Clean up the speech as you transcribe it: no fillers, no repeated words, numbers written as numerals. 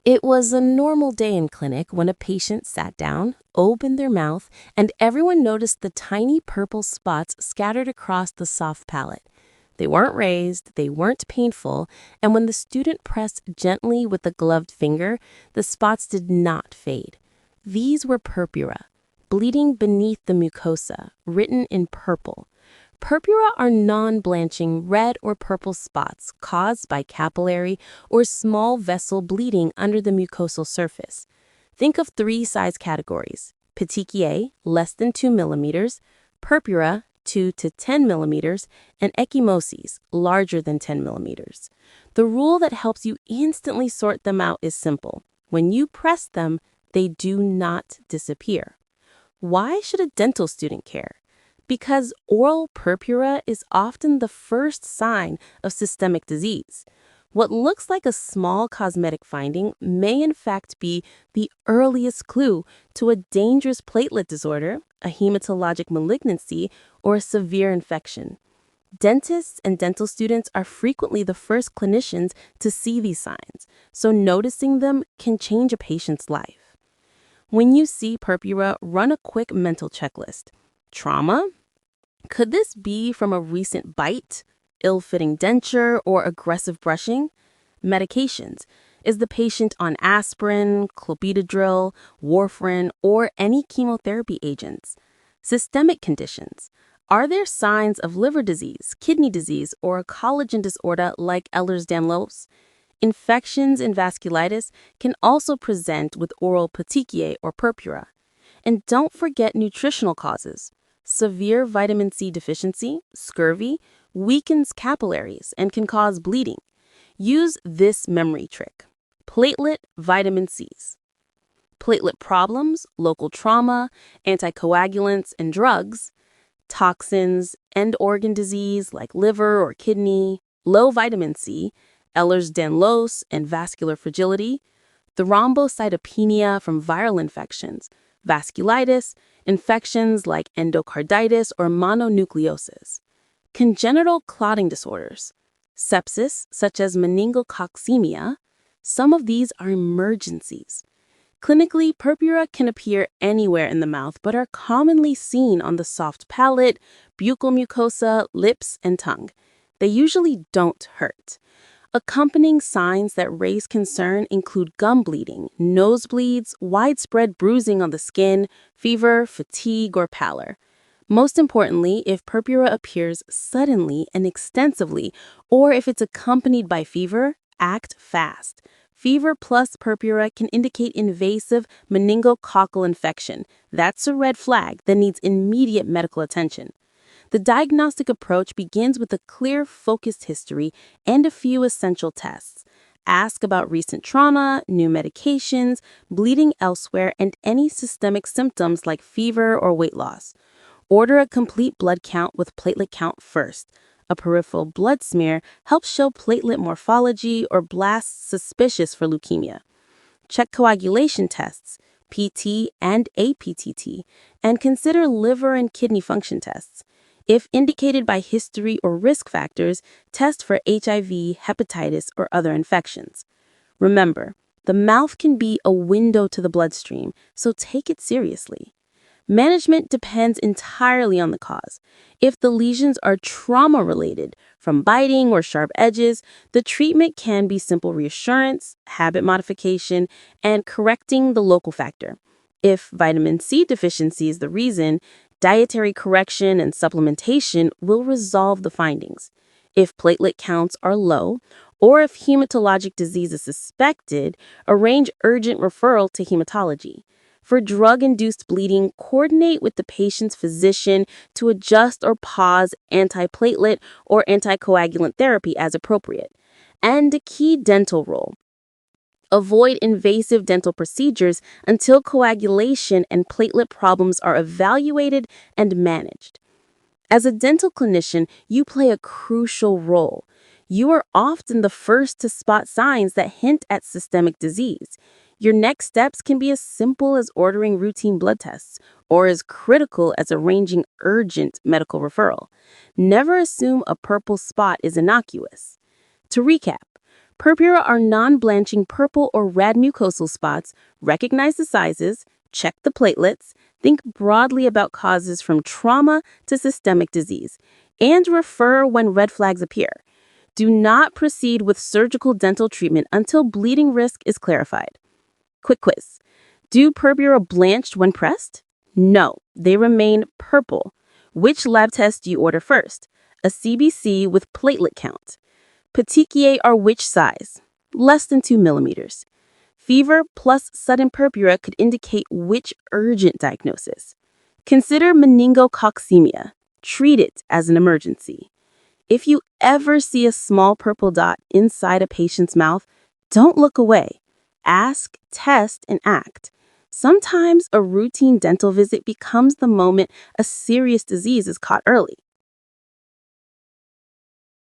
It was a normal day in clinic when a patient sat down, opened their mouth, and everyone noticed the tiny purple spots scattered across the soft palate. They weren't raised, they weren't painful, and when the student pressed gently with a gloved finger, the spots did not fade. These were purpura, bleeding beneath the mucosa, written in purple. Purpura are non-blanching red or purple spots caused by capillary or small vessel bleeding under the mucosal surface. Think of three size categories: Petechiae, less than 2 millimeters, purpura, 2 to 10 millimeters, and Ecchymosis, larger than 10 millimeters. The rule that helps you instantly sort them out is simple. When you press them, they do not disappear. Why should a dental student care? Because oral purpura is often the first sign of systemic disease. What looks like a small cosmetic finding may in fact be the earliest clue to a dangerous platelet disorder, a hematologic malignancy, or a severe infection. Dentists and dental students are frequently the first clinicians to see these signs, so noticing them can change a patient's life. When you see purpura, run a quick mental checklist. Trauma? Could this be from a recent bite, ill-fitting denture, or aggressive brushing? Medications. Is the patient on aspirin, clopidogrel, warfarin, or any chemotherapy agents? Systemic conditions. Are there signs of liver disease, kidney disease, or a collagen disorder like Ehlers-Danlos? Infections and vasculitis can also present with oral petechiae or purpura. And don't forget nutritional causes. Severe vitamin C deficiency, scurvy, weakens capillaries and can cause bleeding. Use this memory trick. Platelet vitamin Cs. Platelet problems, local trauma, anticoagulants and drugs, toxins, end organ disease like liver or kidney, low vitamin C, Ehlers-Danlos and vascular fragility, thrombocytopenia from viral infections, vasculitis, infections like endocarditis or mononucleosis, congenital clotting disorders, sepsis such as meningococcemia. Some of these are emergencies. Clinically, purpura can appear anywhere in the mouth but are commonly seen on the soft palate, buccal mucosa, lips, and tongue. They usually don't hurt. Accompanying signs that raise concern include gum bleeding, nosebleeds, widespread bruising on the skin, fever, fatigue, or pallor. Most importantly, if purpura appears suddenly and extensively, or if it's accompanied by fever, act fast. Fever plus purpura can indicate invasive meningococcal infection. That's a red flag that needs immediate medical attention. The diagnostic approach begins with a clear, focused history and a few essential tests. Ask about recent trauma, new medications, bleeding elsewhere, and any systemic symptoms like fever or weight loss. Order a complete blood count with platelet count first. A peripheral blood smear helps show platelet morphology or blasts suspicious for leukemia. Check coagulation tests, PT and aPTT, and consider liver and kidney function tests. If indicated by history or risk factors, test for HIV, hepatitis, or other infections. Remember, the mouth can be a window to the bloodstream, so take it seriously. Management depends entirely on the cause. If the lesions are trauma-related, from biting or sharp edges, the treatment can be simple reassurance, habit modification, and correcting the local factor. If vitamin C deficiency is the reason, dietary correction and supplementation will resolve the findings. If platelet counts are low, or if hematologic disease is suspected, arrange urgent referral to hematology. For drug-induced bleeding, coordinate with the patient's physician to adjust or pause antiplatelet or anticoagulant therapy as appropriate. And a key dental rule. Avoid invasive dental procedures until coagulation and platelet problems are evaluated and managed. As a dental clinician, you play a crucial role. You are often the first to spot signs that hint at systemic disease. Your next steps can be as simple as ordering routine blood tests or as critical as arranging urgent medical referral. Never assume a purple spot is innocuous. To recap, Purpura are non-blanching purple or red mucosal spots. Recognize the sizes, check the platelets, think broadly about causes from trauma to systemic disease, and refer when red flags appear. Do not proceed with surgical dental treatment until bleeding risk is clarified. Quick quiz. Do purpura blanched when pressed? No, they remain purple. Which lab test do you order first? A CBC with platelet count. Petechiae are which size? Less than 2 millimeters. Fever plus sudden purpura could indicate which urgent diagnosis. Consider meningococcemia. Treat it as an emergency. If you ever see a small purple dot inside a patient's mouth, don't look away. Ask, test, and act. Sometimes a routine dental visit becomes the moment a serious disease is caught early.